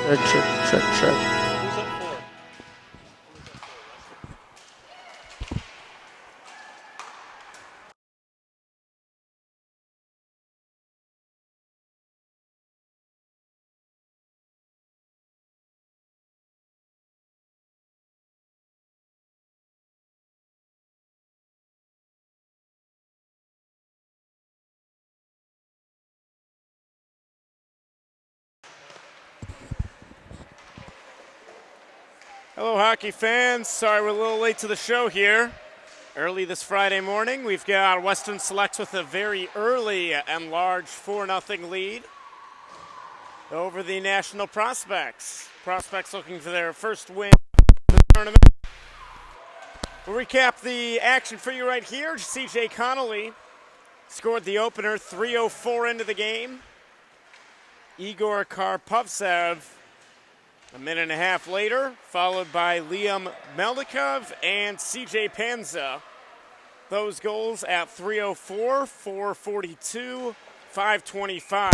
Check. Hello, hockey fans. Sorry we're a little late to the show here. Early this Friday morning, we've got Western Selects with a very early and large 4-0 lead over the National Prospects. Prospects looking for their first win of the tournament. We'll recap the action for you right here. CJ Connolly scored the opener 3:04 into the game. Igor Karpovtsev a minute and a half later, followed by Liam Melnikov and CJ Panza. Those goals at 3:04, 4:42, 5:25,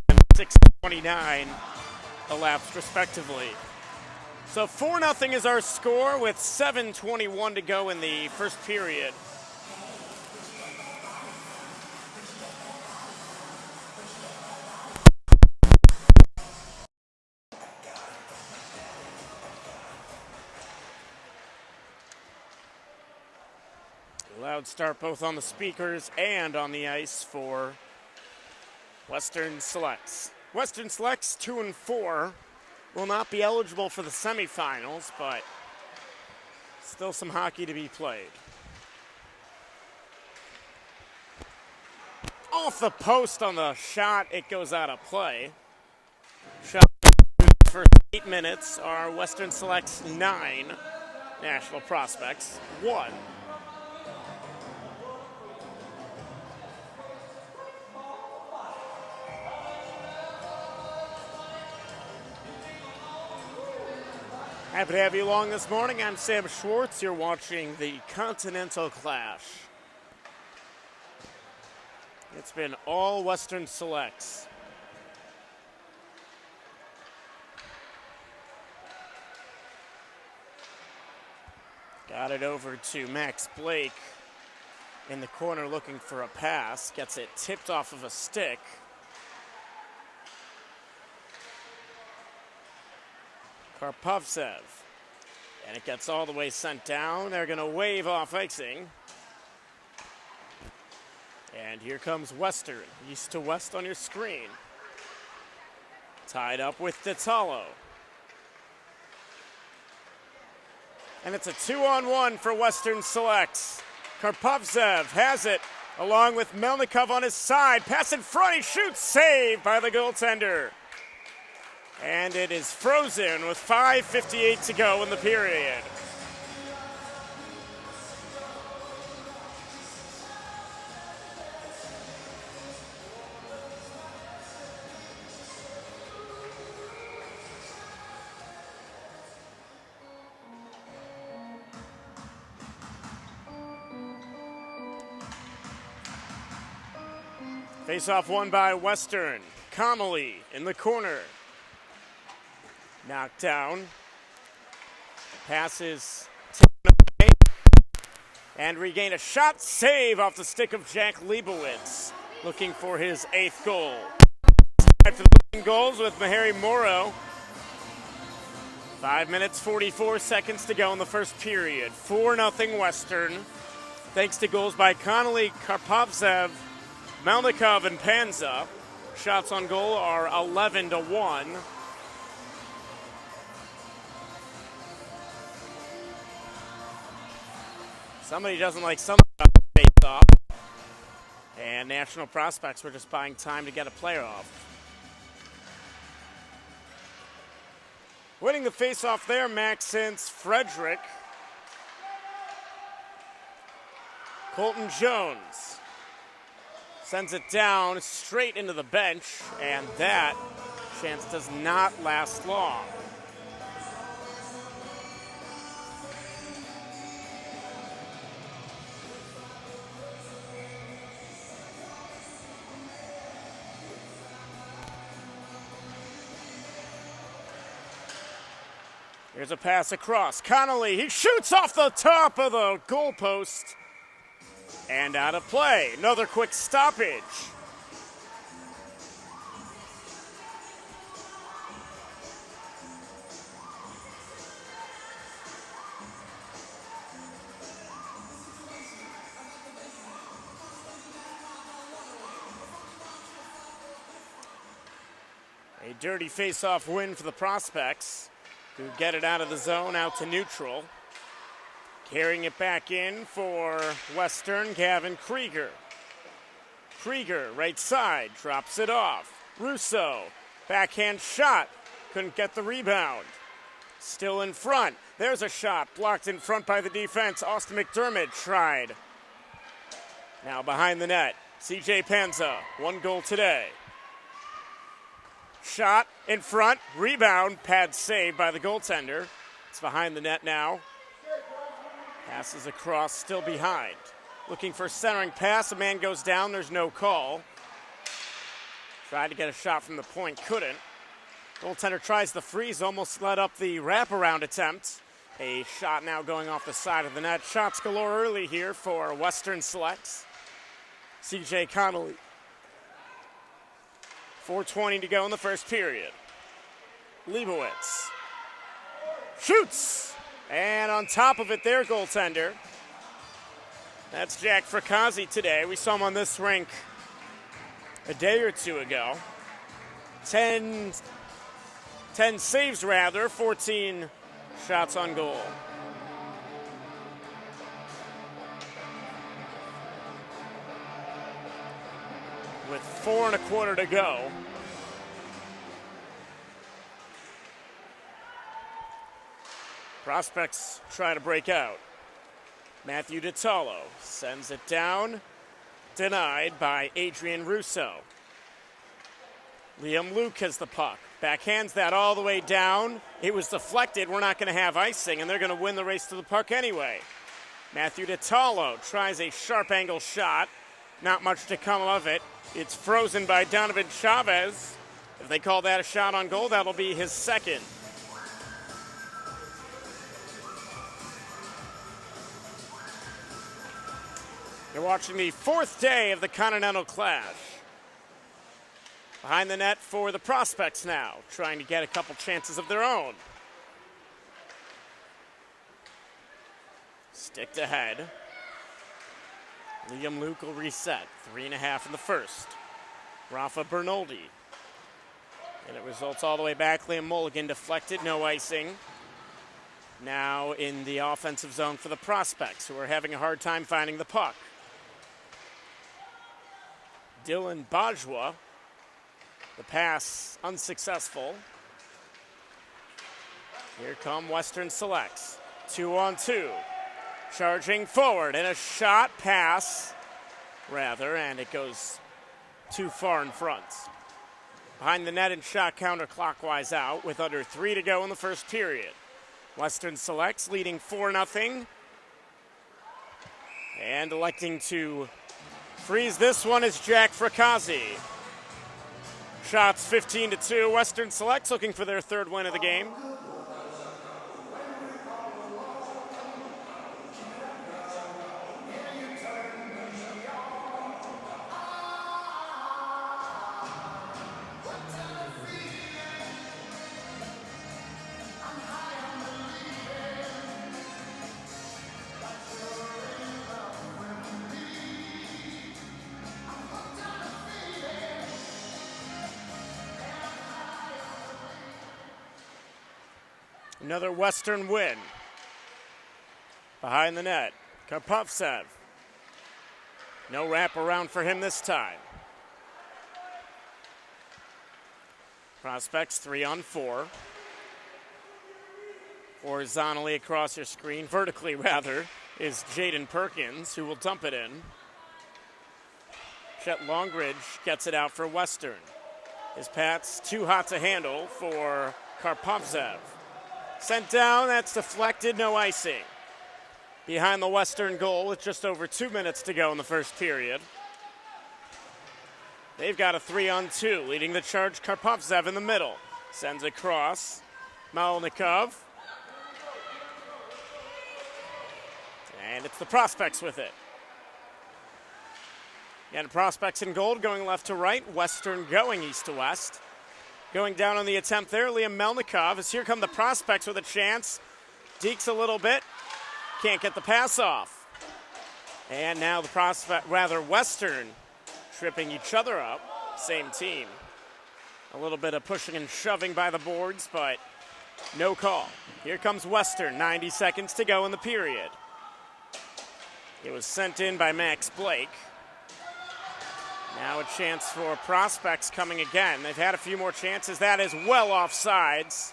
and 6:29 elapsed respectively. So 4-0 is our score with 7:21 to go in the first period. Loud start both on the speakers and on the ice for Western Selects. Western Selects 2-4 will not be eligible for the semifinals, but still some hockey to be played. Off the post on the shot, it goes out of play. Shot for 8 minutes are Western Selects 9, National Prospects 1. Happy to have you along this morning. I'm Sam Schwartz. You're watching the Continental Clash. It's been all Western Selects. Got it over to Max Blake in the corner looking for a pass. Gets it tipped off of a stick. Karpovtsev. And it gets all the way sent down. They're going to wave off icing. And here comes Western, east to west on your screen. Tied up with Ditalo. And it's a 2-on-1 for Western Selects. Karpovtsev has it, along with Melnikov on his side. Pass in front, he shoots, saved by the goaltender. And it is frozen with 5:58 to go in the period. Face-off won by Western. Connolly in the corner. Knocked down. Passes away. And regain a shot. Save off the stick of Jack Leibowitz. Looking for his 8th goal. For the goals with Mahari Morrow. 5 minutes, 44 seconds to go in the first period. 4-0 Western. Thanks to goals by Connolly, Karpovtsev, Melnikov, and Panza. Shots on goal are 11-1. Somebody doesn't like something about the face-off. And National Prospects were just buying time to get a player off. Winning the face-off there, Maxence Frederick. Colton Jones sends it down straight into the bench, and that chance does not last long. Here's a pass across. Connolly, he shoots off the top of the goalpost and out of play. Another quick stoppage. A dirty face-off win for the Prospects, who get it out of the zone, out to neutral. Carrying it back in for Western, Gavin Krieger. Krieger, right side, drops it off. Russo, backhand shot, couldn't get the rebound. Still in front, there's a shot, blocked in front by the defense. Austin McDermott tried. Now behind the net, CJ Panza, 1 goal today. Shot in front, rebound, pad saved by the goaltender. It's behind the net now. Passes across, still behind. Looking for a centering pass, a man goes down, there's no call. Tried to get a shot from the point, couldn't. Goaltender tries the freeze, almost let up the wraparound attempt. A shot now going off the side of the net. Shots galore early here for Western Selects. CJ Connolly. 4:20 to go in the first period. Leibowitz shoots, and on top of it, their goaltender. That's Jack Frakazi today. We saw him on this rink a day or two ago. 10 saves, 14 shots on goal. With 4 1/4 to go. Prospects try to break out. Matthew DiTallo sends it down, denied by Adrian Russo. Liam Luke has the puck. Backhands that all the way down. It was deflected. We're not going to have icing, and they're going to win the race to the puck anyway. Matthew DiTallo tries a sharp angle shot. Not much to come of it. It's frozen by Donovan Chavez. If they call that a shot on goal, that'll be his second. You're watching the 4th day of the Continental Clash. Behind the net for the Prospects now, trying to get a couple chances of their own. Sticked ahead. Liam Luke will reset. 3.5 in the first. Rafa Bernoldi. And it results all the way back. Liam Mulligan deflected, no icing. Now in the offensive zone for the Prospects, who are having a hard time finding the puck. Dylan Bajwa. The pass unsuccessful. Here come Western Selects. 2-on-2. Charging forward, and a shot pass, and it goes too far in front. Behind the net and shot counterclockwise out with under 3 to go in the first period. Western Selects leading 4-0. And electing to freeze this one is Jack Frakazi. Shots 15-2. Western Selects looking for their 3rd win of the game. Another Western win. Behind the net, Karpovtsev. No wraparound for him this time. Prospects 3-on-4. Horizontally across your screen, vertically rather, is Jaden Perkins, who will dump it in. Chet Longridge gets it out for Western. His pass too hot to handle for Karpovtsev. Sent down, that's deflected, no icing. Behind the Western goal with just over 2 minutes to go in the first period. They've got a 3-on-2, leading the charge. Karpovtsev in the middle. Sends across. Malnikov it's the Prospects with it. Again, Prospects in gold going left to right, Western going east to west. Going down on the attempt there, Liam Melnikov, as here come the Prospects with a chance. Dekes a little bit, can't get the pass off. And now the Western tripping each other up, same team. A little bit of pushing and shoving by the boards, but no call. Here comes Western, 90 seconds to go in the period. It was sent in by Max Blake. Now a chance for Prospects coming again. They've had a few more chances. That is well offsides.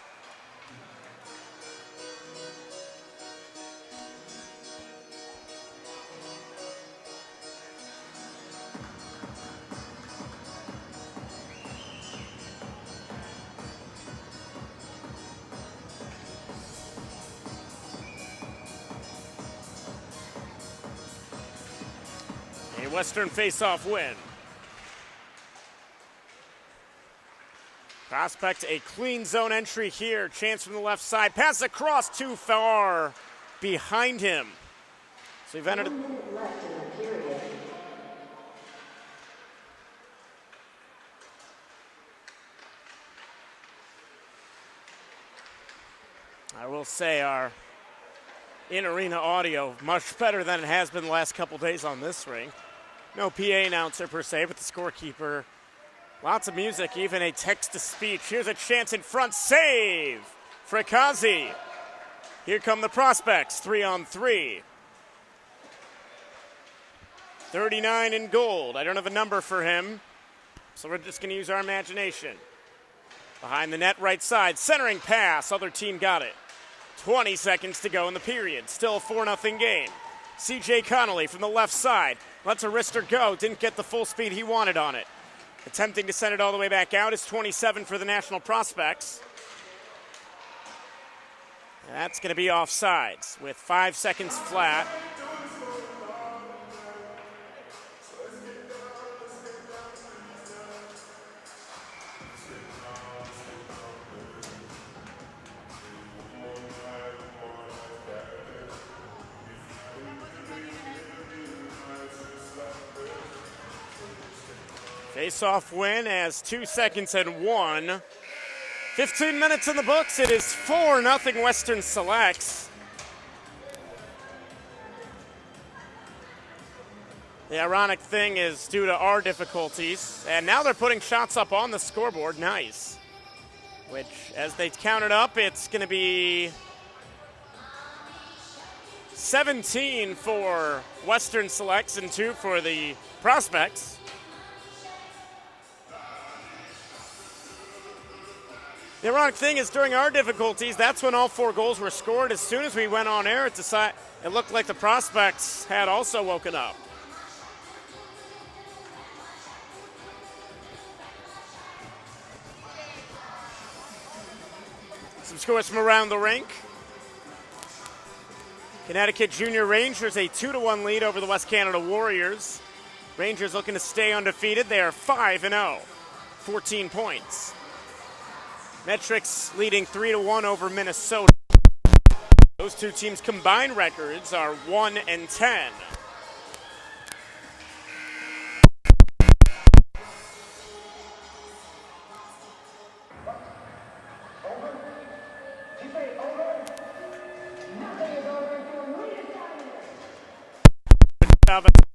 A Western face-off win. Prospect, a clean zone entry here. Chance from the left side. Pass across too far behind him. So we've entered. I will say our in-arena audio much better than it has been the last couple days on this ring. No PA announcer per se, but the scorekeeper. Lots of music, even a text-to-speech. Here's a chance in front. Save! Frekazi. Here come the Prospects, 3-on-3. 39 in gold. I don't have a number for him, so we're just going to use our imagination. Behind the net, right side. Centering pass. Other team got it. 20 seconds to go in the period. Still a 4-0 game. C.J. Connolly from the left side. Lets a wrister go. Didn't get the full speed he wanted on it. Attempting to send it all the way back out is 27 for the National Prospects. And that's going to be offsides with 5 seconds flat. Face-off win as 2 seconds and 1. 15 minutes in the books. It is 4-0 Western Selects. The ironic thing is due to our difficulties, and now they're putting shots up on the scoreboard. Nice. Which, as they count it up, it's going to be 17 for Western Selects and 2 for the Prospects. The ironic thing is during our difficulties, that's when all 4 goals were scored. As soon as we went on air, it looked like the Prospects had also woken up. Some scores from around the rink. Connecticut Junior Rangers, a 2-1 lead over the West Canada Warriors. Rangers looking to stay undefeated. They are 5-0, 14 points. Metrics leading 3-1 over Minnesota. Those two teams' combined records are 1-10.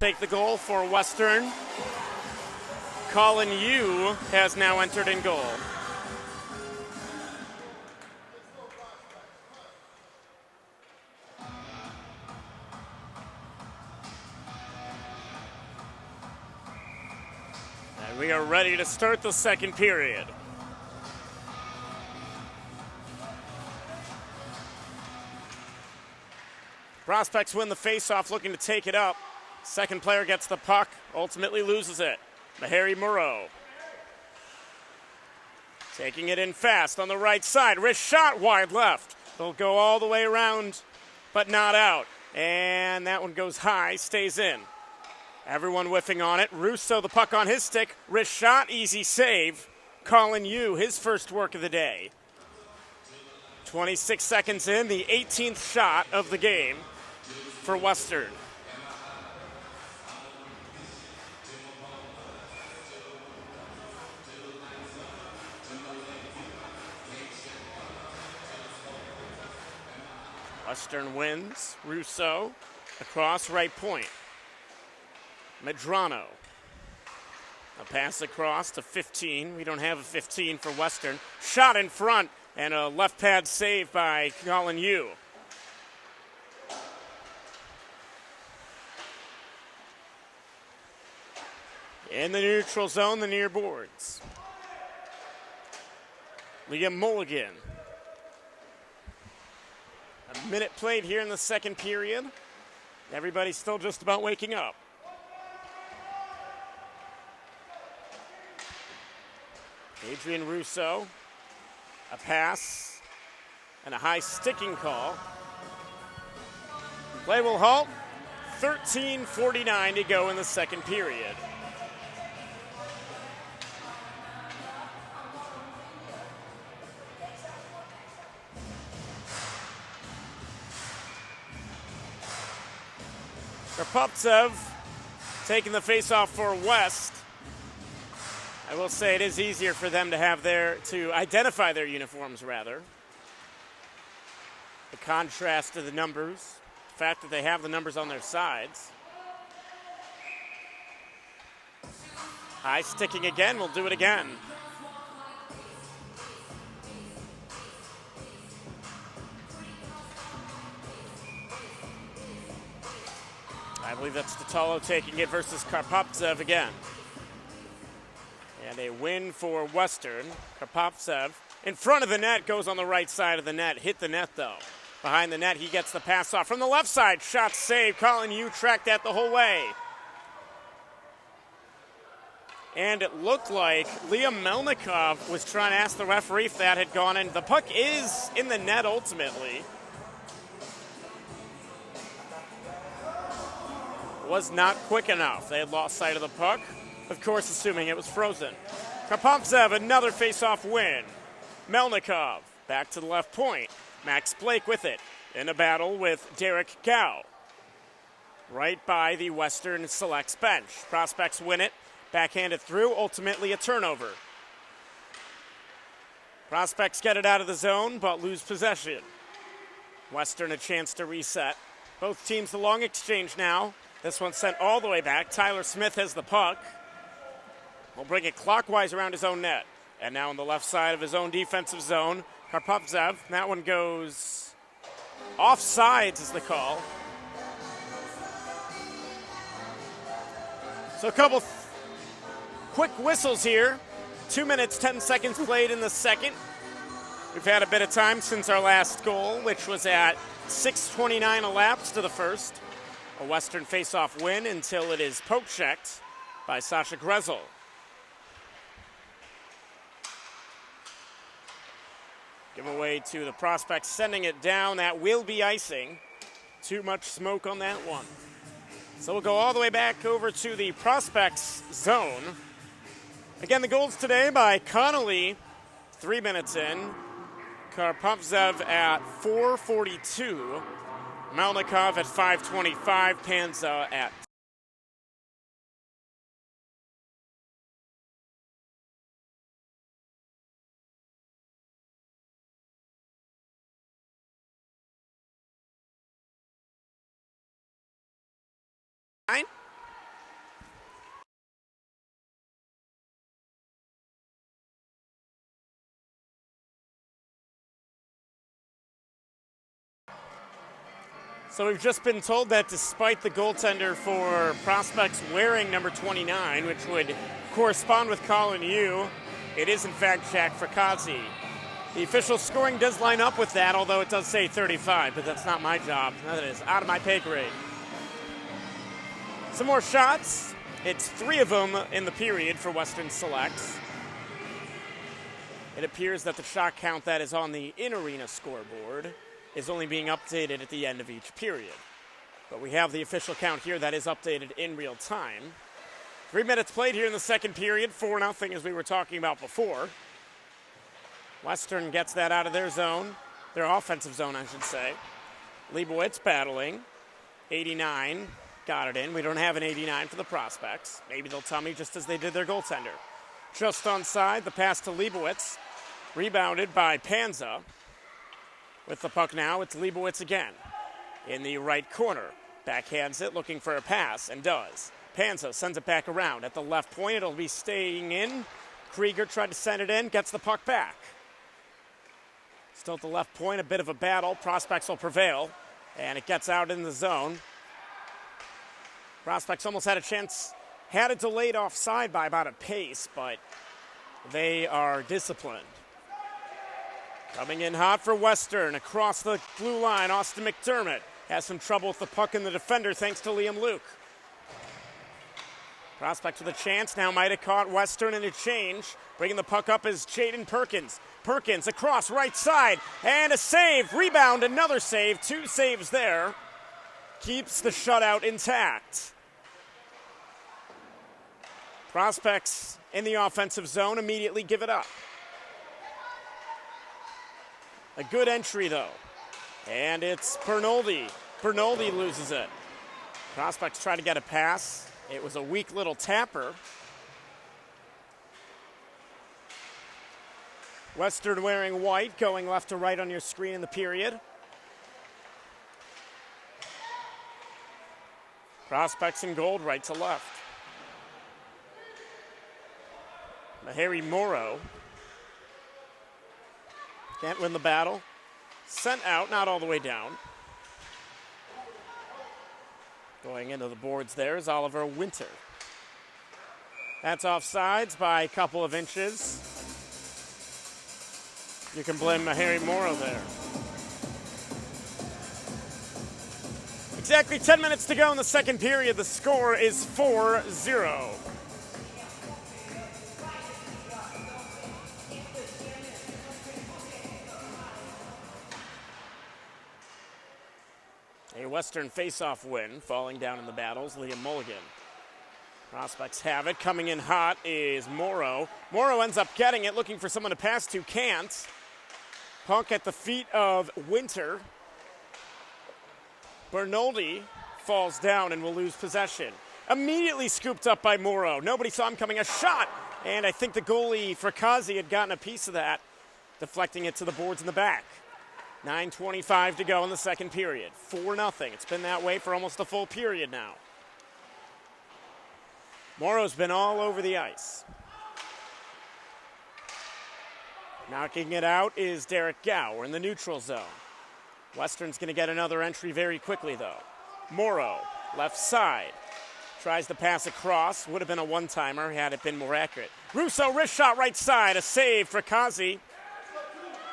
Take the goal for Western. Colin Yu has now entered in goal. And we are ready to start the second period. Prospects win the faceoff, looking to take it up. Second player gets the puck, ultimately loses it. Mahari Moreau. Taking it in fast on the right side. Wrist shot wide left. They'll go all the way around, but not out. And that one goes high, stays in. Everyone whiffing on it. Russo, the puck on his stick. Wrist shot, easy save. Colin Yu, his first work of the day. 26 seconds in, the 18th shot of the game. for Western. Western wins. Russo across right point. Medrano. A pass across to 15. We don't have a 15 for Western. Shot in front and a left pad save by Colin Yu. In the neutral zone, the near boards. Liam Mulligan. A minute played here in the second period. Everybody's still just about waking up. Adrian Russo, a pass and a high sticking call. Play will halt. 13:49 to go in the second period. Karpovtsev taking the face-off for West. I will say it is easier for them to identify their uniforms, rather. The contrast to the numbers, the fact that they have the numbers on their sides. High sticking again, we'll do it again. I believe that's Totalo taking it versus Karpovtsev again. And a win for Western. Karpovtsev in front of the net, goes on the right side of the net. Hit the net, though. Behind the net, he gets the pass off. From the left side, shot saved. Colin Yu tracked that the whole way. And it looked like Liam Melnikov was trying to ask the referee if that had gone in. The puck is in the net ultimately. Was not quick enough. They had lost sight of the puck. Of course, assuming it was frozen. Karpovtsev, another face-off win. Melnikov, back to the left point. Max Blake with it. In a battle with Derek Gow. Right by the Western Selects bench. Prospects win it. Backhanded through, ultimately a turnover. Prospects get it out of the zone, but lose possession. Western a chance to reset. Both teams the long exchange now. This one sent all the way back. Tyler Smith has the puck. Will bring it clockwise around his own net. And now on the left side of his own defensive zone, Karpovtsev. That one goes offsides is the call. So a couple quick whistles here. 2 minutes, 10 seconds played in the second. We've had a bit of time since our last goal, which was at 6:29 elapsed to the first. A Western face-off win until it is poke-checked by Sasha Grezel. Giveaway to the Prospects, sending it down. That will be icing. Too much smoke on that one. So we'll go all the way back over to the Prospects zone. Again, the goals today by Connolly, 3 minutes in. Karpovtsev at 4:42. Melnikov at 5:25. Panza at nine. So we've just been told that despite the goaltender for Prospects wearing number 29, which would correspond with Colin Yu, it is in fact Jack Fracazzi. The official scoring does line up with that, although it does say 35, but that's not my job. That is out of my pay grade. Some more shots. It's 3 of them in the period for Western Selects. It appears that the shot count that is on the in-arena scoreboard is only being updated at the end of each period. But we have the official count here that is updated in real time. 3 minutes played here in the second period, 4-0 as we were talking about before. Western gets that out of their zone, their offensive zone, I should say. Leibowitz battling. 89 got it in. We don't have an 89 for the Prospects. Maybe they'll tell me just as they did their goaltender. Just onside, the pass to Leibowitz. Rebounded by Panza. With the puck now, it's Leibowitz again. In the right corner. Backhands it, looking for a pass, and does. Panza sends it back around. At the left point, it'll be staying in. Krieger tried to send it in, gets the puck back. Still at the left point, a bit of a battle. Prospects will prevail, and it gets out in the zone. Prospects almost had a chance, had it delayed offside by about a pace, but they are disciplined. Coming in hot for Western, across the blue line, Austin McDermott has some trouble with the puck in the defender thanks to Liam Luke. Prospect with a chance, now might have caught Western in a change. Bringing the puck up is Jaden Perkins. Perkins across right side, and a save, rebound, another save, 2 saves there. Keeps the shutout intact. Prospects in the offensive zone immediately give it up. A good entry though, and it's Bernoldi. Bernoldi loses it. Prospects try to get a pass. It was a weak little tapper. Western wearing white, going left to right on your screen in the period. Prospects in gold, right to left. Harry Morrow can't win the battle. Sent out, not all the way down. Going into the boards there is Oliver Winter. That's offsides by a couple of inches. You can blame Harry Morrow there. Exactly 10 minutes to go in the second period. The score is 4-0. A Western face-off win, falling down in the battles, Liam Mulligan. Prospects have it. Coming in hot is Morrow. Morrow ends up getting it, looking for someone to pass to, can't. Puck at the feet of Winter. Bernoldi falls down and will lose possession. Immediately scooped up by Morrow. Nobody saw him coming. A shot! And I think the goalie, Frakazi, had gotten a piece of that, deflecting it to the boards in the back. 9:25 to go in the second period. 4-0. It's been that way for almost a full period now. Morrow's been all over the ice. Knocking it out is Derek Gow. We're in the neutral zone. Western's going to get another entry very quickly, though. Morrow, left side. Tries to pass across. Would have been a one-timer had it been more accurate. Russo, wrist shot right side. A save for Kazi.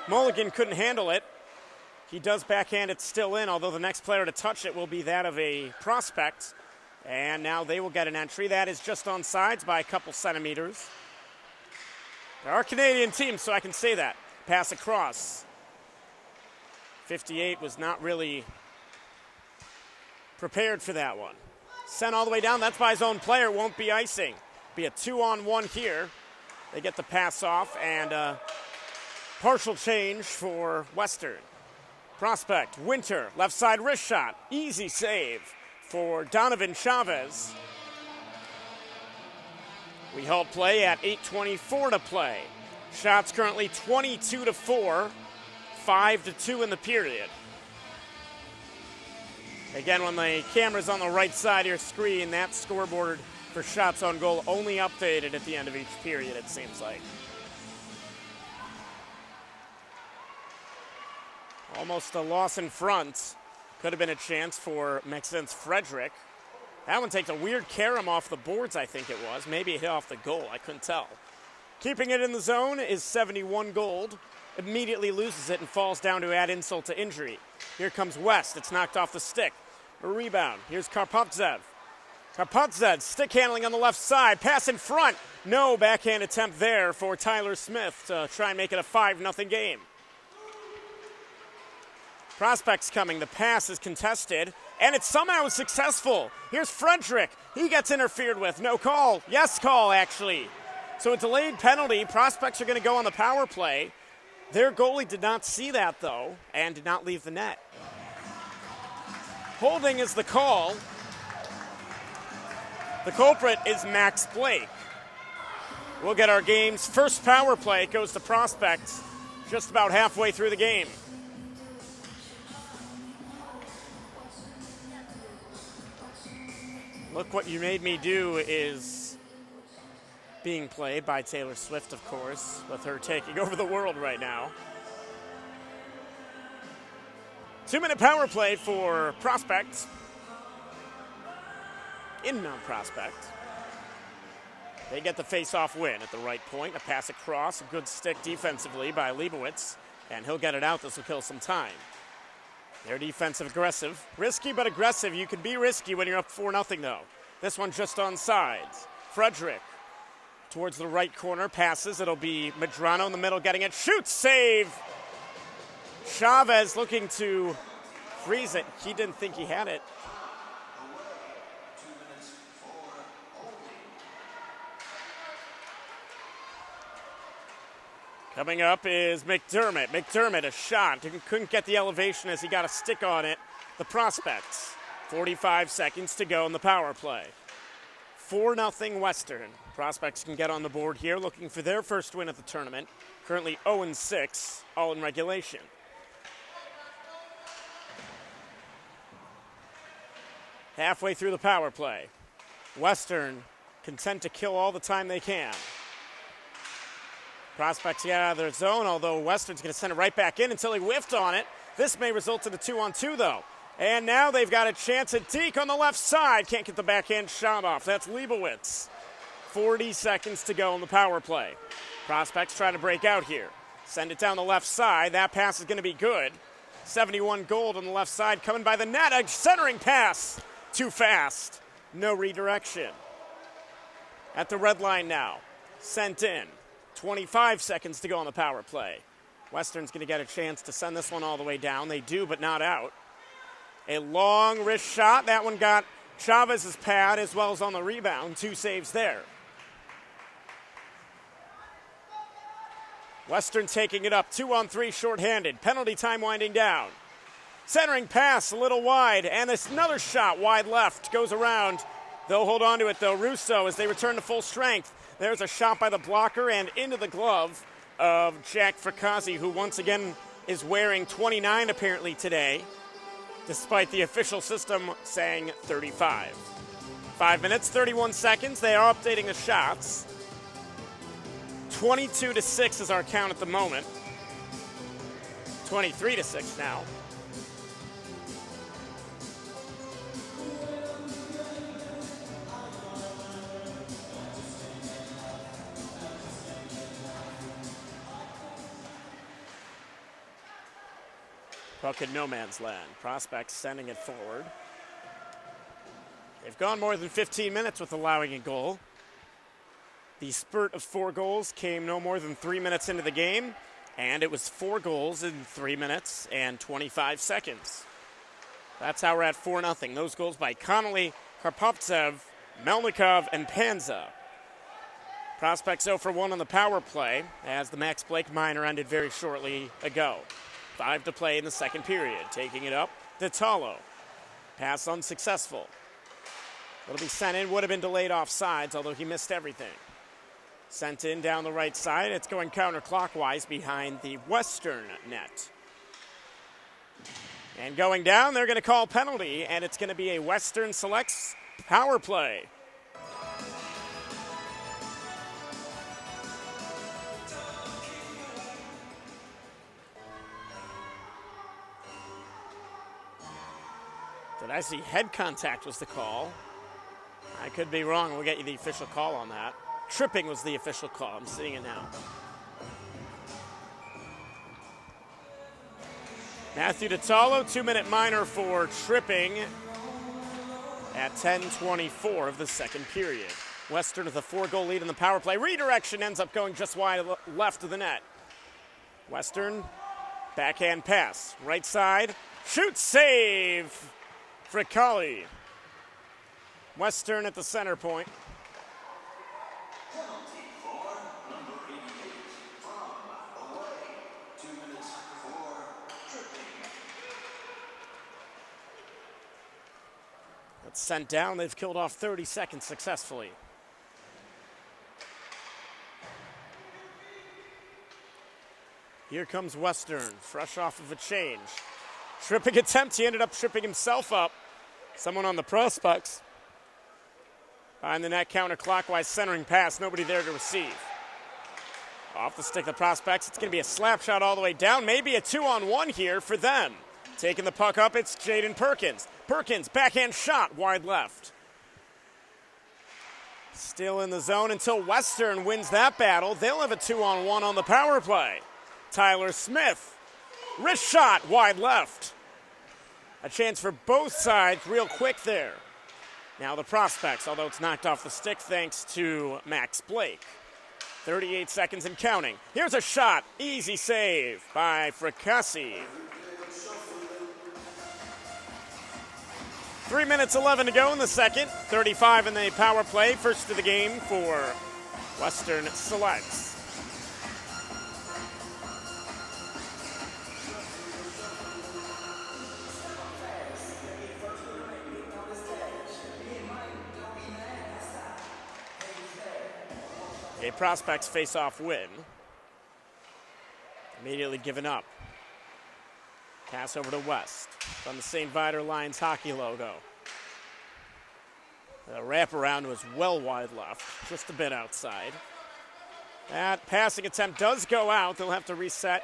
Mulligan couldn't handle it. He does backhand it still in, although the next player to touch it will be that of a Prospect. And now they will get an entry. That is just on sides by a couple centimeters. There are Canadian teams, so I can say that. Pass across. 58 was not really prepared for that one. Sent all the way down. That's by his own player. Won't be icing. Be a 2-on-1 here. They get the pass off, and partial change for Western. Prospect, Winter, left side wrist shot. Easy save for Donovan Chavez. We halt play at 8:24 to play. Shots currently 22-4, 5-2 in the period. Again, when the camera's on the right side of your screen, that scoreboard for shots on goal only updated at the end of each period, it seems like. Almost a loss in front. Could have been a chance for Maxence Frederick. That one takes a weird carom off the boards, I think it was. Maybe it hit off the goal, I couldn't tell. Keeping it in the zone is 71 Gold. Immediately loses it and falls down to add insult to injury. Here comes West. It's knocked off the stick. A rebound. Here's Karpovtsev. Karpovtsev, stick handling on the left side. Pass in front. No backhand attempt there for Tyler Smith to try and make it a 5-0 game. Prospects coming. The pass is contested, and it's somehow successful. Here's Frederick. He gets interfered with. No call. Yes call, actually. So a delayed penalty. Prospects are going to go on the power play. Their goalie did not see that, though, and did not leave the net. Holding is the call. The culprit is Max Blake. We'll get our game's first power play. It goes to Prospects just about halfway through the game. Look What You Made Me Do is being played by Taylor Swift, of course, with her taking over the world right now. 2-minute power play for Prospects in Mount Prospect. They get the face-off win at the right point. A pass across, a good stick defensively by Leibowitz, and he'll get it out. This will kill some time. They're defensive aggressive. Risky but aggressive. You can be risky when you're up 4-0 though. This one just on sides. Frederick towards the right corner, passes. It'll be Medrano in the middle getting it. Shoots, save! Chavez looking to freeze it. He didn't think he had it. Coming up is McDermott. McDermott, a shot. Couldn't get the elevation as he got a stick on it. The Prospects. 45 seconds to go in the power play. 4-0 Western. Prospects can get on the board here, looking for their first win at the tournament. Currently 0-6, all in regulation. Halfway through the power play. Western content to kill all the time they can. Prospects get out of their zone, although Western's going to send it right back in until he whiffed on it. This may result in a 2-on-2, though. And now they've got a chance at Deke on the left side. Can't get the backhand shot off. That's Leibowitz. 40 seconds to go in the power play. Prospects trying to break out here. Send it down the left side. That pass is going to be good. 71 gold on the left side coming by the net. A centering pass. Too fast. No redirection. At the red line now. Sent in. 25 seconds to go on the power play. Western's going to get a chance to send this one all the way down. They do, but not out. A long wrist shot. That one got Chavez's pad as well as on the rebound. 2 saves there. Western taking it up. 2-on-3 shorthanded. Penalty time winding down. Centering pass a little wide. And another shot wide left. Goes around. They'll hold on to it, though. Russo as they return to full strength. There's a shot by the blocker and into the glove of Jack Fracazzi, who once again is wearing 29 apparently today, despite the official system saying 35. 5 minutes, 31 seconds. They are updating the shots. 22-6 is our count at the moment. 23-6 now. Puck in no man's land. Prospects sending it forward. They've gone more than 15 minutes with allowing a goal. The spurt of 4 goals came no more than 3 minutes into the game, and it was 4 goals in 3 minutes and 25 seconds. That's how we're at 4-0. Those goals by Connolly, Karpovtsev, Melnikov, and Panza. Prospects 0 for 1 on the power play as the Max Blake minor ended very shortly ago. 5 to play in the second period. Taking it up, Ditalo. Pass unsuccessful. It'll be sent in, would have been delayed offsides, although he missed everything. Sent in down the right side. It's going counterclockwise behind the Western net. And going down, they're going to call penalty, and it's going to be a Western Selects power play. Did I see head contact was the call? I could be wrong. We'll get you the official call on that. Tripping was the official call. I'm seeing it now. Matthew Ditalo, 2-minute minor for tripping at 10:24 of the second period. Western with a 4-goal lead in the power play. Redirection ends up going just wide left of the net. Western, backhand pass. Right side, shoot, save. Fricali. Western at the center point. That's sent down. They've killed off 30 seconds successfully. Here comes Western, fresh off of a change. Tripping attempt, he ended up tripping himself up. Someone on the prospects. Behind the net, counterclockwise, centering pass, nobody there to receive. Off the stick of the prospects, it's going to be a slap shot all the way down. Maybe a 2-on-1 here for them. Taking the puck up, it's Jaden Perkins. Perkins, backhand shot, wide left. Still in the zone until Western wins that battle. They'll have a 2-on-1 on the power play. Tyler Smith, wrist shot, wide left. A chance for both sides real quick there. Now the prospects, although it's knocked off the stick thanks to Max Blake. 38 seconds and counting. Here's a shot, easy save by Fracassi. 3 minutes 11 to go in the second. 35 in the power play. First of the game for Western Selects. A prospects face-off win. Immediately given up. Pass over to West from the St. Viator Lions hockey logo. The wraparound was well wide left, just a bit outside. That passing attempt does go out. They'll have to reset.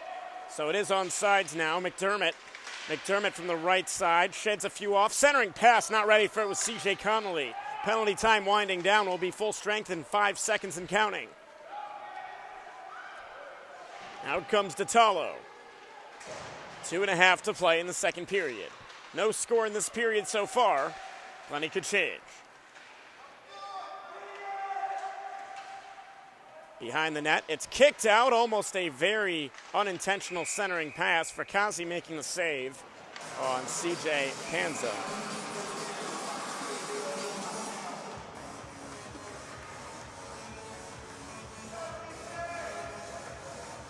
So it is on sides now. McDermott from the right side sheds a few off. Centering pass, not ready for it with C.J. Connolly. Penalty time winding down, will be full strength in 5 seconds and counting. Out comes DeTalo. 2.5 to play in the second period. No score in this period so far. Plenty could change. Behind the net, it's kicked out. Almost a very unintentional centering pass. Fracassi making the save on C.J. Panza.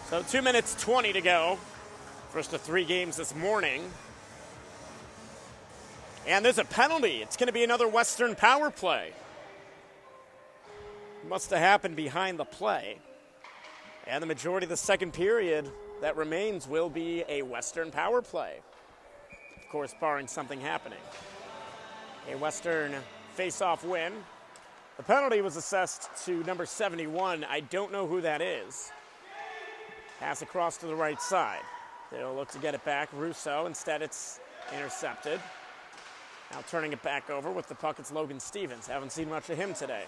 So 2 minutes 20 to go. First of 3 games this morning. And there's a penalty. It's going to be another Western power play. Must have happened behind the play. And the majority of the second period that remains will be a Western power play. Of course, barring something happening. A Western face-off win. The penalty was assessed to number 71. I don't know who that is. Pass across to the right side. They'll look to get it back. Russo, instead it's intercepted. Now turning it back over with the puck, it's Logan Stevens. Haven't seen much of him today.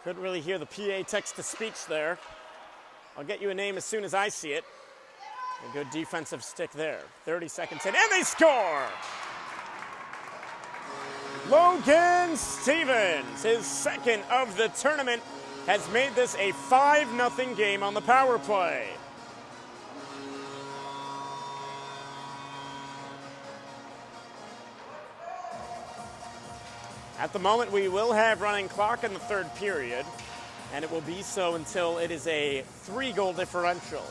Couldn't really hear the PA text-to-speech there. I'll get you a name as soon as I see it. A good defensive stick there. 30 seconds in, and they score! Logan Stevens, his second of the tournament, has made this a 5-0 game on the power play. At the moment, we will have running clock in the third period, and it will be so until it is a 3-goal differential.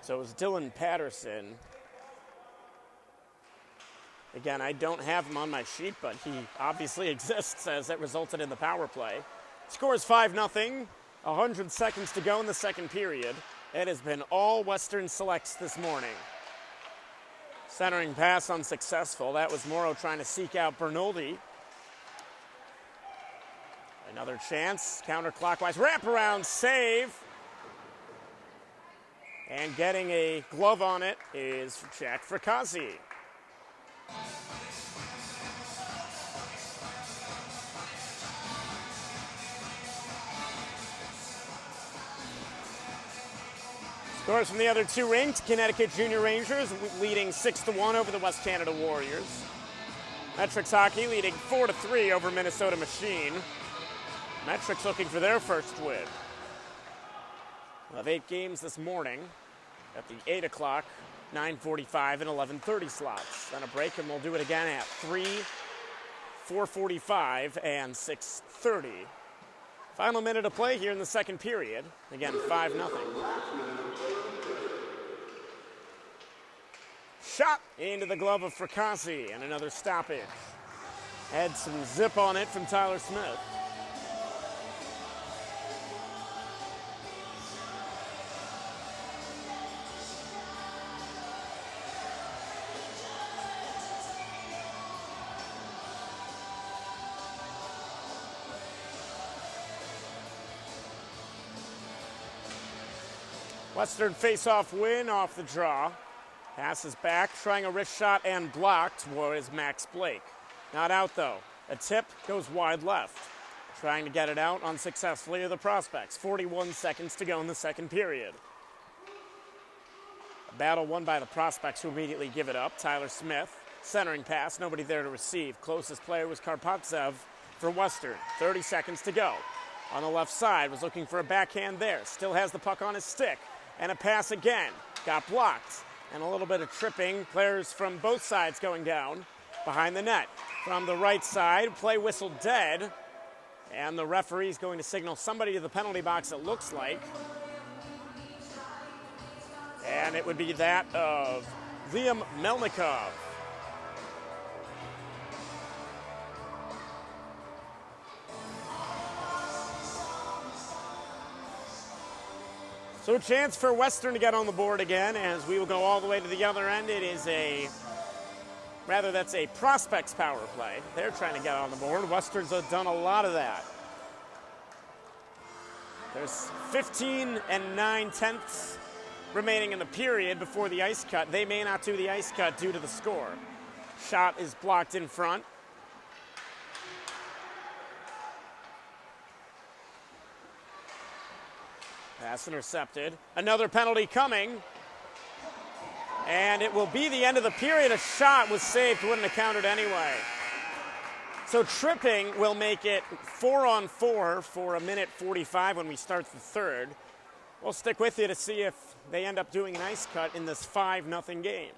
So it was Dylan Patterson. Again, I don't have him on my sheet, but he obviously exists as it resulted in the power play. Scores 5-0, 100 seconds to go in the second period. It has been all Western Selects this morning. Centering pass unsuccessful. That was Morrow trying to seek out Bernoldi. Another chance, counterclockwise, wraparound save. And getting a glove on it is Jack Fracassi. Scores from the other 2 rinks. Connecticut Junior Rangers leading 6-1 over the West Canada Warriors. Metrics Hockey leading 4-3 over Minnesota Machine. Metrics looking for their first win. We'll have 8 games this morning at the 8 o'clock, 9:45, and 11:30 slots. Then a break, and we'll do it again at 3 4:45 and 6:30. Final minute of play here in the second period. Again, 5-0. Shot into the glove of Fracassi, and another stoppage. Had some zip on it from Tyler Smith. Western face-off win off the draw. Passes back, trying a wrist shot and blocked was Max Blake. Not out though. A tip goes wide left. Trying to get it out unsuccessfully are the Prospects. 41 seconds to go in the second period. A battle won by the Prospects, who immediately give it up. Tyler Smith, centering pass, nobody there to receive. Closest player was Karpatsev for Western. 30 seconds to go. On the left side, was looking for a backhand there. Still has the puck on his stick. And a pass again. Got blocked. And a little bit of tripping. Players from both sides going down behind the net. From the right side, play whistle dead. And the referee's going to signal somebody to the penalty box, it looks like. And it would be that of Liam Melnikov. So a chance for Western to get on the board again, as we will go all the way to the other end. It is that's a Prospects power play. They're trying to get on the board. Western's done a lot of that. There's 15 9/10 remaining in the period before the ice cut. They may not do the ice cut due to the score. Shot is blocked in front. Pass intercepted. Another penalty coming. And it will be the end of the period. A shot was saved, wouldn't have counted anyway. So tripping will make it 4-on-4 for 1:45 when we start the third. We'll stick with you to see if they end up doing an ice cut in this 5-0 game.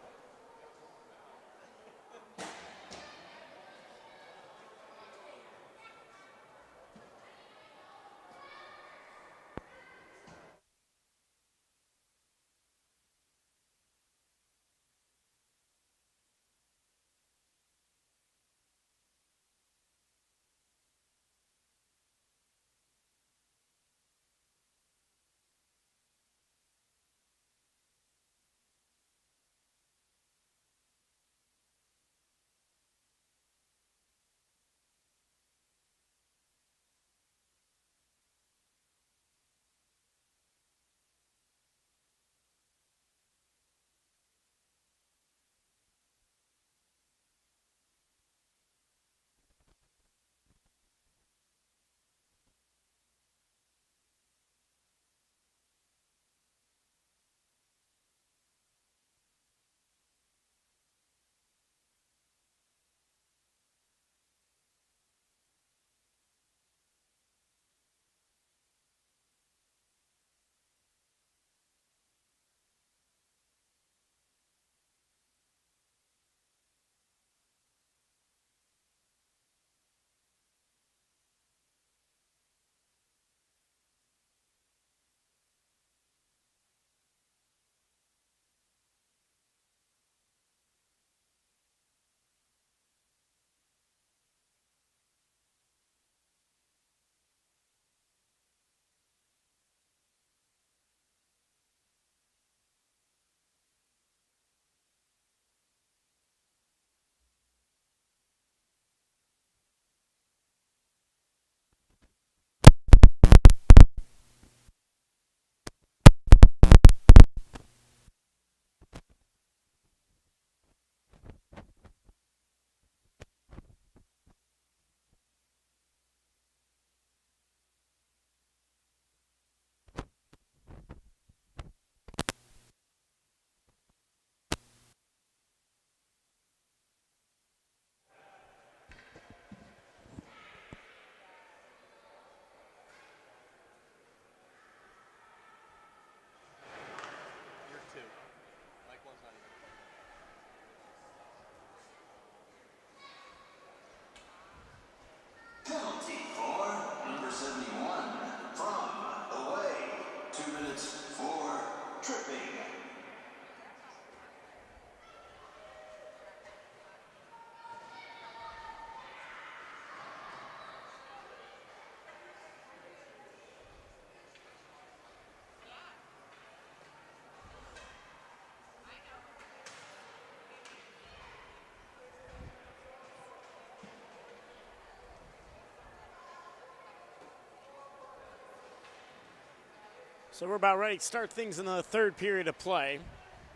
So we're about ready to start things in the third period of play.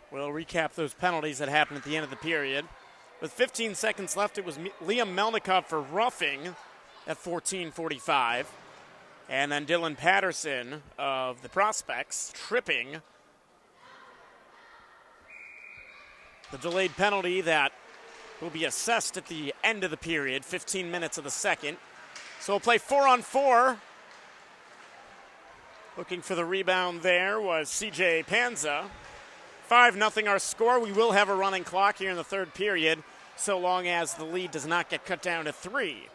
We'll recap those penalties that happened at the end of the period. With 15 seconds left, it was Liam Melnikov for roughing at 14:45. And then Dylan Patterson of the Prospects tripping. The delayed penalty that will be assessed at the end of the period, 15 minutes of the second. So we'll play 4-on-4. Looking for the rebound there was CJ Panza. 5-0 our score. We will have a running clock here in the third period, so long as the lead does not get cut down to 3.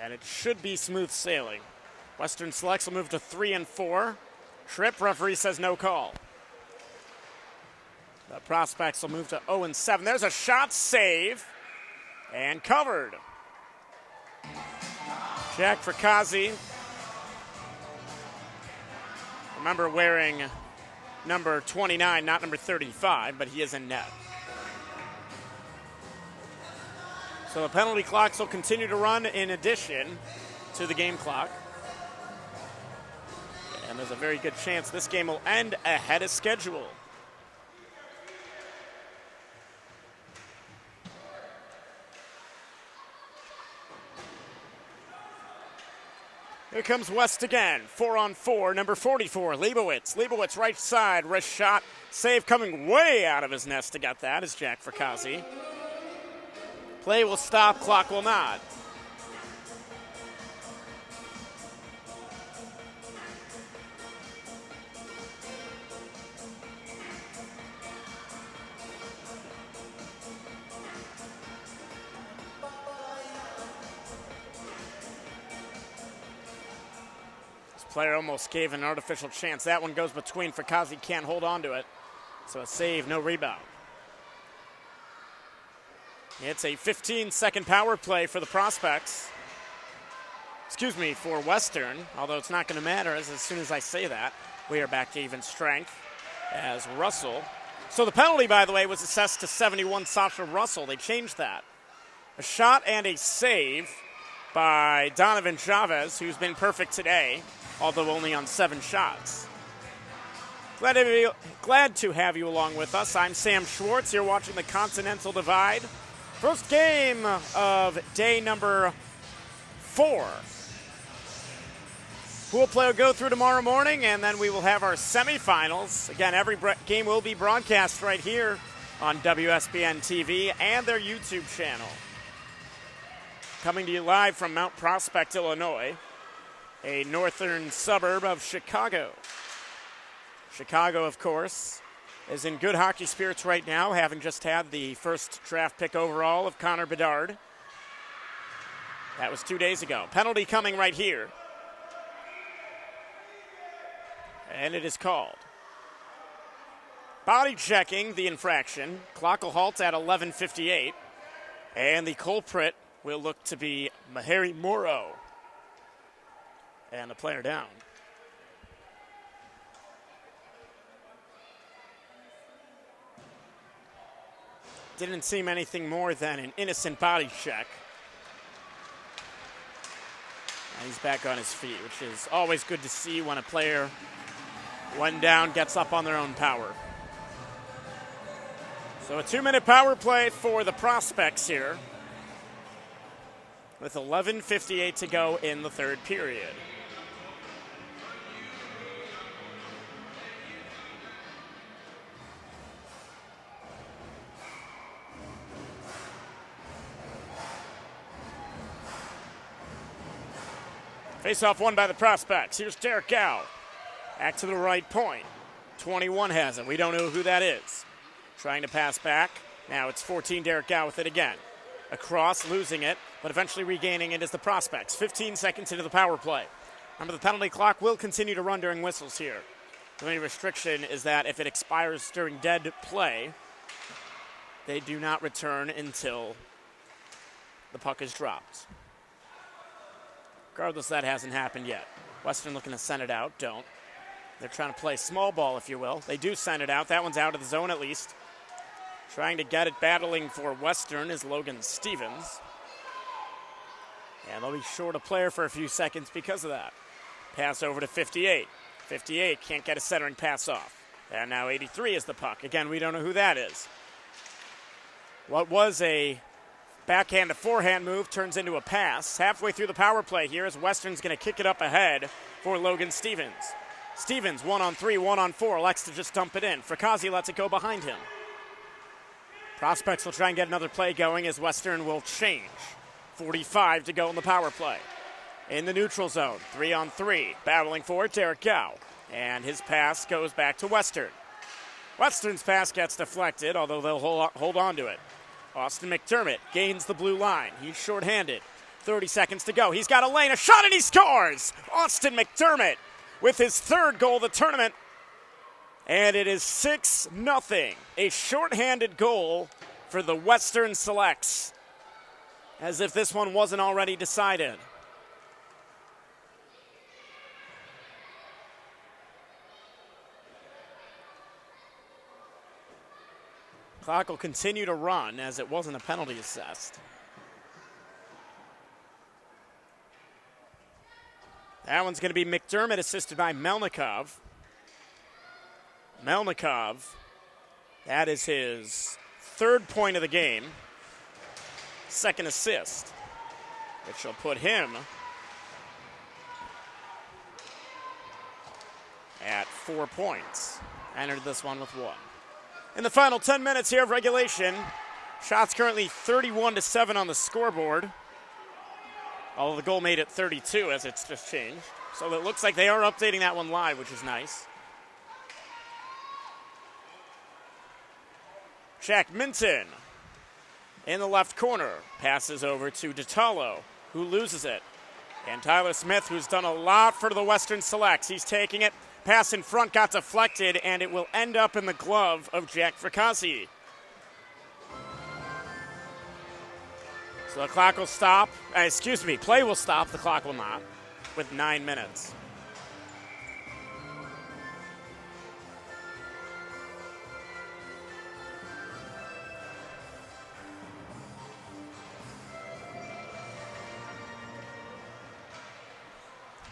And it should be smooth sailing. Western Selects will move to 3-4. Trip, referee says no call. The Prospects will move to 0-7. There's a shot, save, and covered. Jack Frakazi, remember wearing number 29, not number 35, but he is in net. So the penalty clocks will continue to run in addition to the game clock. And there's a very good chance this game will end ahead of schedule. Here comes West again, 4-on-4, number 44, Leibowitz. Leibowitz right side, wrist shot, save coming way out of his nest to get that is Jack Frakazi. Play will stop, clock will not. Player almost gave an artificial chance. That one goes between. Frakazi can't hold on to it. So a save, no rebound. It's a 15-second power play for the Prospects. Excuse me, for Western, although it's not going to matter as soon as I say that. We are back to even strength as Russell. So the penalty, by the way, was assessed to 71 Sasha Russell. They changed that. A shot and a save by Donovan Chavez, who's been perfect today, although only on 7 shots. Glad to have you along with us. I'm Sam Schwartz. You're watching the Continental Divide. First game of day number 4. Pool play will go through tomorrow morning, and then we will have our semifinals. Again, every game will be broadcast right here on WSBN TV and their YouTube channel. Coming to you live from Mount Prospect, Illinois, a northern suburb of Chicago. Chicago, of course, is in good hockey spirits right now, having just had the first draft pick overall of Connor Bedard. That was 2 days ago. Penalty coming right here. And it is called. Body checking the infraction. Clock will halt at 11:58. And the culprit will look to be Mahari Morrow. And the player down. Didn't seem anything more than an innocent body check. And he's back on his feet, which is always good to see when a player, when down, gets up on their own power. So a 2-minute power play for the Prospects here, with 11:58 to go in the third period. Face-off won by the Prospects. Here's Derek Gow. Back to the right point. 21 has it. We don't know who that is. Trying to pass back. Now it's 14, Derek Gow with it again. Across, losing it, but eventually regaining it is the Prospects. 15 seconds into the power play. Remember, the penalty clock will continue to run during whistles here. The only restriction is that if it expires during dead play, they do not return until the puck is dropped. Regardless, that hasn't happened yet. Western looking to send it out. Don't. They're trying to play small ball, if you will. They do send it out. That one's out of the zone at least. Trying to get it, battling for Western is Logan Stevens. And they'll be short a player for a few seconds because of that. Pass over to 58. 58 can't get a centering pass off. And now 83 is the puck. Again, we don't know who that is. What was a backhand to forehand move turns into a pass. Halfway through the power play here as Western's going to kick it up ahead for Logan Stevens. Stevens, 1-on-3, 1-on-4, elects to just dump it in. Frakazi lets it go behind him. Prospects will try and get another play going as Western will change. 45 to go in the power play. In the neutral zone, 3-on-3, battling for it, Derek Gow. And his pass goes back to Western. Western's pass gets deflected, although they'll hold on to it. Austin McDermott gains the blue line. He's shorthanded. 30 seconds to go. He's got a lane, a shot, and he scores! Austin McDermott with his third goal of the tournament. And it is 6-0. A shorthanded goal for the Western Selects. As if this one wasn't already decided. Clock will continue to run as it wasn't a penalty assessed. That one's going to be McDermott assisted by Melnikov. Melnikov, that is his third point of the game. Second assist, which will put him at 4 points. Entered this one with 1. In the final 10 minutes here of regulation, shots currently 31-7 on the scoreboard. Although the goal made it 32 as it's just changed. So it looks like they are updating that one live, which is nice. Jack Minton in the left corner. Passes over to DeTalo, who loses it. And Tyler Smith, who's done a lot for the Western Selects. He's taking it. Pass in front got deflected, and it will end up in the glove of Jack Frakazi. So the clock will stop. Play will stop. The clock will not, with 9 minutes.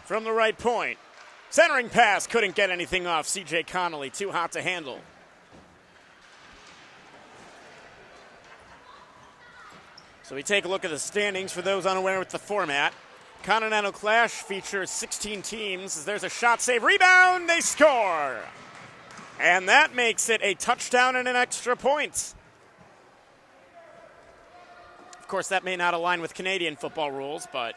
From the right point. Centering pass, couldn't get anything off. C.J. Connolly, too hot to handle. So we take a look at the standings for those unaware with the format. Continental Clash features 16 teams. There's a shot, save, rebound, they score! And that makes it a touchdown and an extra point. Of course, that may not align with Canadian football rules, but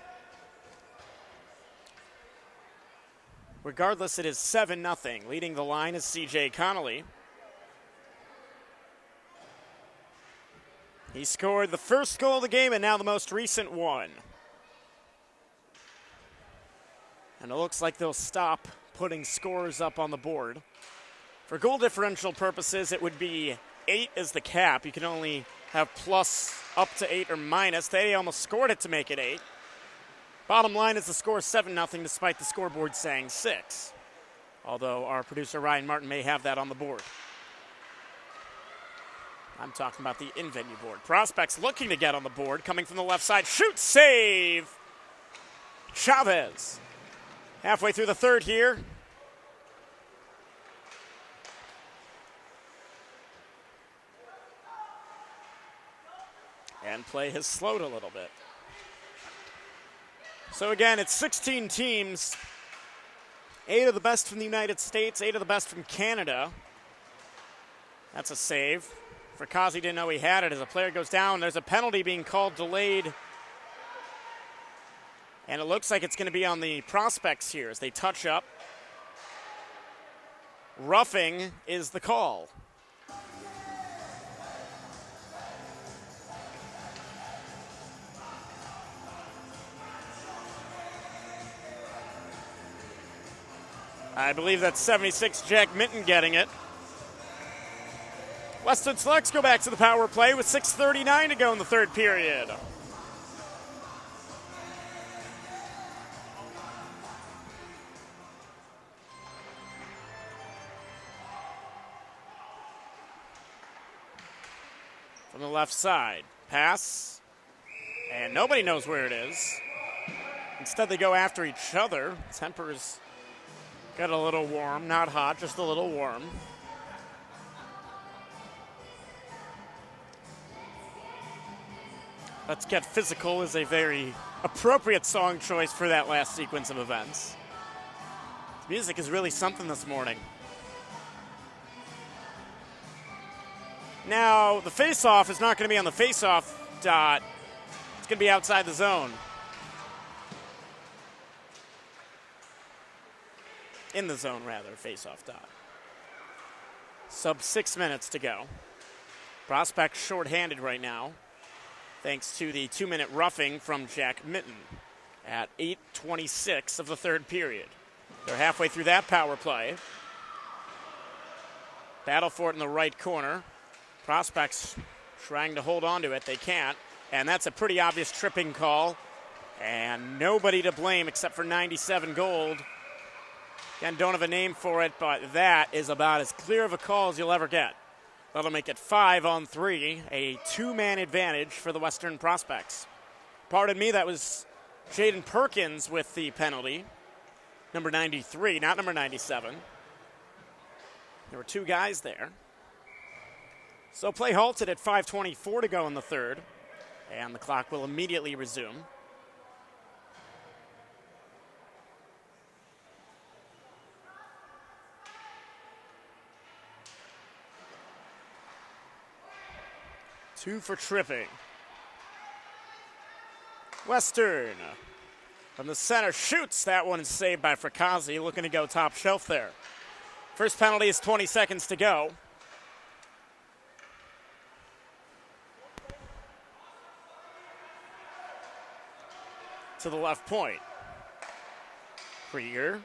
regardless, it is 7-0. Leading the line is C.J. Connolly. He scored the first goal of the game and now the most recent one. And it looks like they'll stop putting scores up on the board. For goal differential purposes, it would be 8 as the cap. You can only have plus up to 8 or minus. They almost scored it to make it 8. Bottom line is the score 7-0 despite the scoreboard saying 6. Although our producer Ryan Martin may have that on the board. I'm talking about the in-venue board. Prospects looking to get on the board, coming from the left side. Shoot, save! Chavez. Halfway through the third here. And play has slowed a little bit. So again, it's 16 teams. 8 of the best from the United States, 8 of the best from Canada. That's a save. Frakazi didn't know he had it. As a player goes down, there's a penalty being called, delayed. And it looks like it's going to be on the prospects here as they touch up. Roughing is the call. I believe that's 76 Jack Minton getting it. Western Selects go back to the power play with 6:39 to go in the third period. From the left side, pass, and nobody knows where it is. Instead, they go after each other. Tempers got a little warm, not hot, just a little warm. Let's Get Physical is a very appropriate song choice for that last sequence of events. The music is really something this morning. Now, the face-off is not going to be on the face-off dot. It's going to be outside the zone. In the zone, rather, face-off dot. Sub 6 minutes to go. Prospect shorthanded right now, thanks to the 2-minute roughing from Jack Mitten at 8:26 of the third period. They're halfway through that power play. Battle for it in the right corner. Prospects trying to hold on to it. They can't. And that's a pretty obvious tripping call. And nobody to blame except for 97 Gold. Again, don't have a name for it, but that is about as clear of a call as you'll ever get. That'll make it 5-on-3, a 2-man advantage for the Western Prospects. Pardon me, that was Jaden Perkins with the penalty. Number 93, not number 97. There were two guys there. So play halted at 5:24 to go in the third, and the clock will immediately resume. Two for tripping. Western from the center shoots. That one is saved by Frakazi, looking to go top shelf there. First penalty is 20 seconds to go. To the left point. Krieger.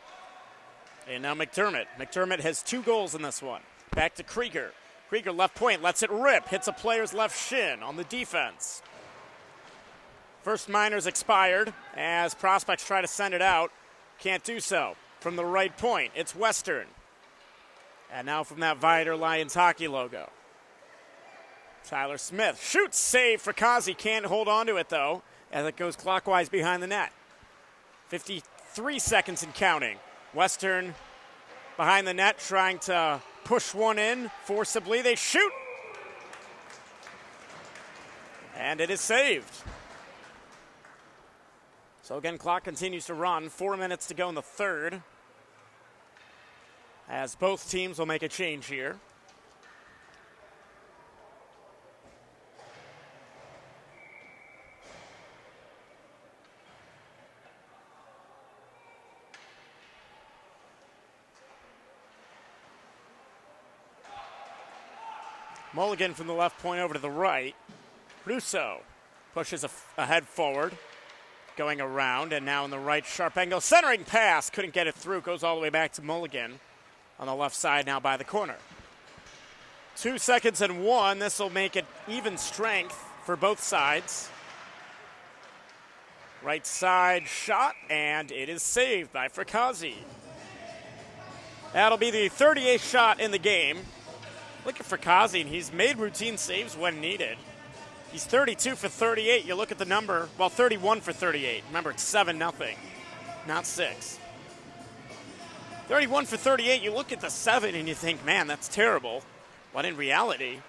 And now McDermott. McDermott has 2 goals in this one. Back to Krieger. Krieger left point, lets it rip. Hits a player's left shin on the defense. First minor's expired as Prospects try to send it out. Can't do so. From the right point, it's Western. And now from that Viator Lions hockey logo. Tyler Smith shoots, save for Kazi. Can't hold on to it, though, as it goes clockwise behind the net. 53 seconds and counting. Western behind the net trying to push one in forcibly. They shoot. And it is saved. So again, clock continues to run. 4 minutes to go in the third, as both teams will make a change here. Mulligan from the left point over to the right. Russo pushes ahead forward, going around, and now in the right sharp angle. Centering pass, couldn't get it through, goes all the way back to Mulligan on the left side now by the corner. 2 seconds and 1, this will make it even strength for both sides. Right side shot, and it is saved by Frakazi. That'll be the 38th shot in the game. Look at Frakazi, and he's made routine saves when needed. He's 32 for 38. You look at the number, well, 31 for 38. Remember, it's 7-0, not 6. 31 for 38, you look at the 7 and you think, man, that's terrible. But in reality,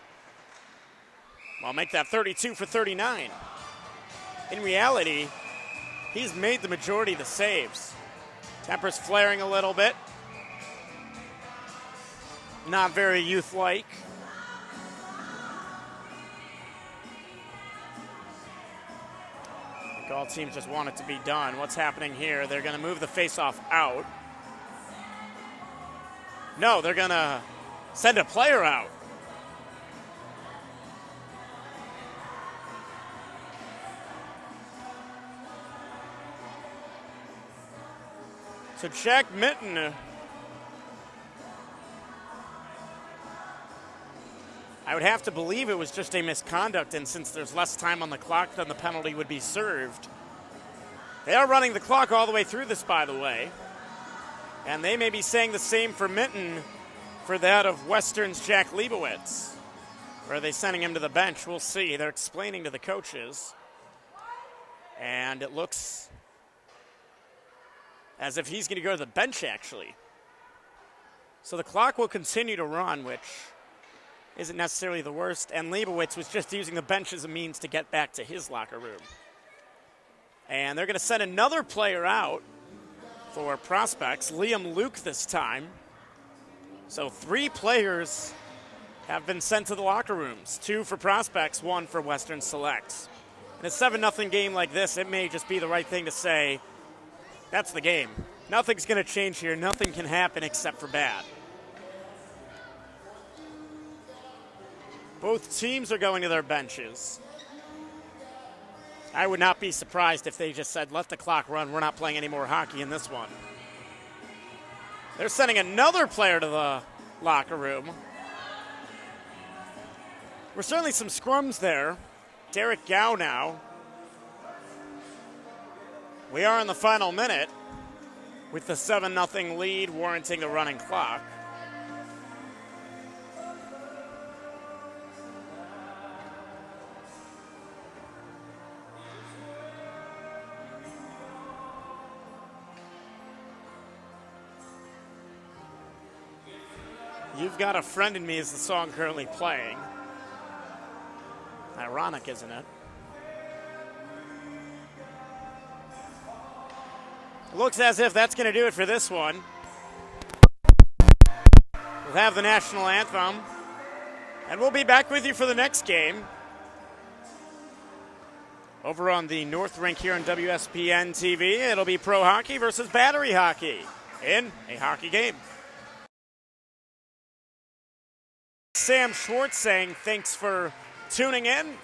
well, make that 32 for 39. In reality, he's made the majority of the saves. Temper's flaring a little bit. Not very youth-like. I think all teams just want it to be done. What's happening here? They're going to move the face-off out. No, they're going to send a player out. So Jack Mitten, I would have to believe it was just a misconduct, and since there's less time on the clock, then the penalty would be served. They are running the clock all the way through this, by the way. And they may be saying the same for Mitten for that of Western's Jack Leibowitz. Or are they sending him to the bench? We'll see. They're explaining to the coaches. And it looks as if he's going to go to the bench, actually. So the clock will continue to run, which isn't necessarily the worst, and Leibowitz was just using the bench as a means to get back to his locker room. And they're going to send another player out for prospects, Liam Luke this time. So 3 players have been sent to the locker rooms, 2 for prospects, 1 for Western Select. In a 7-0 game like this, it may just be the right thing to say, that's the game. Nothing's going to change here. Nothing can happen except for bad. Both teams are going to their benches. I would not be surprised if they just said, let the clock run. We're not playing any more hockey in this one. They're sending another player to the locker room. We're certainly some scrums there. Derek Gow now. We are in the final minute with the 7-0 lead warranting the running clock. You've Got a Friend in Me is the song currently playing. Ironic, isn't it? Looks as if that's going to do it for this one. We'll have the national anthem, and we'll be back with you for the next game over on the North Rink here on WSPN TV. It'll be pro hockey versus battery hockey in a hockey game. Sam Schwartz saying thanks for tuning in.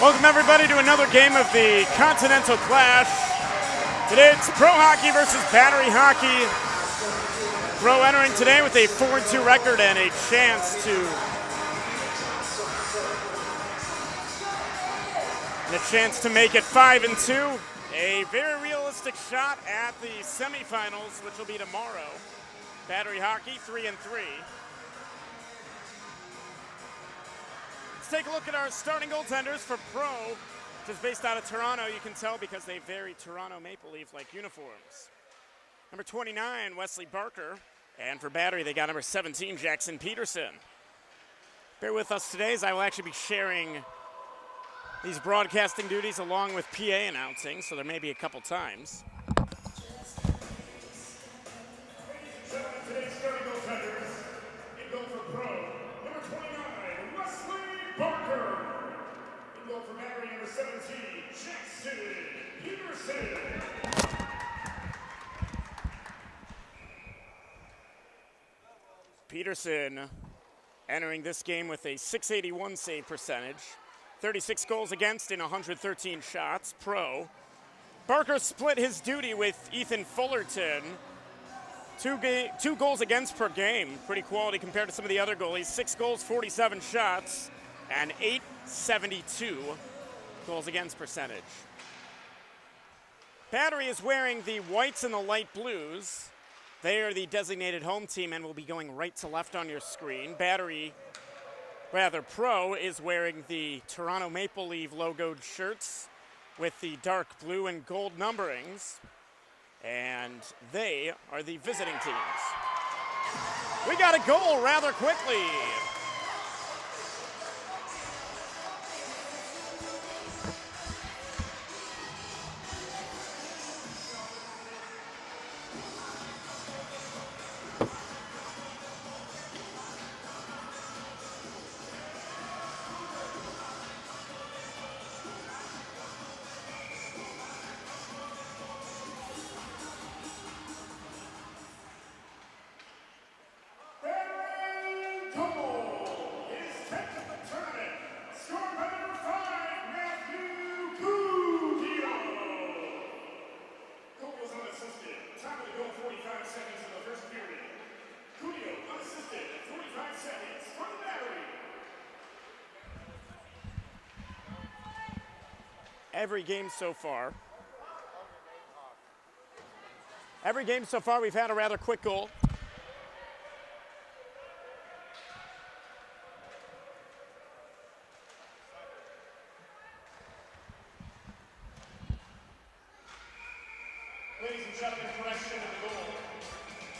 Welcome everybody to another game of the Continental Clash. Today it's Pro Hockey versus Battery Hockey. Pro entering today with a 4-2 record and a chance to make it 5-2. A very realistic shot at the semifinals, which will be tomorrow. Battery Hockey 3-3. Let's take a look at our starting goaltenders for Pro, which is based out of Toronto. You can tell because they very Toronto Maple Leaf-like uniforms. Number 29, Wesley Barker. And for Battery, they got number 17, Jackson Peterson. Bear with us today as I will actually be sharing these broadcasting duties along with PA announcing, so there may be a couple times. Today's starting goaltenders, in goal for Pro, number 29, Wesley Barker. In goal for Battery, number 17, Jackson Peterson. Peterson entering this game with a .681 save percentage, 36 goals against in 113 shots. Pro. Barker split his duty with Ethan Fullerton. Two goals against per game. Pretty quality compared to some of the other goalies. 6 goals, 47 shots, and .872 goals against percentage. Battery is wearing the whites and the light blues. They are the designated home team and will be going right to left on your screen. Pro is wearing the Toronto Maple Leaf logoed shirts with the dark blue and gold numberings. And they are the visiting teams. We got a goal rather quickly. Every game so far, we've had a rather quick goal. Ladies and gentlemen, correction of the goal.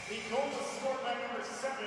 The goal was scored by number 7.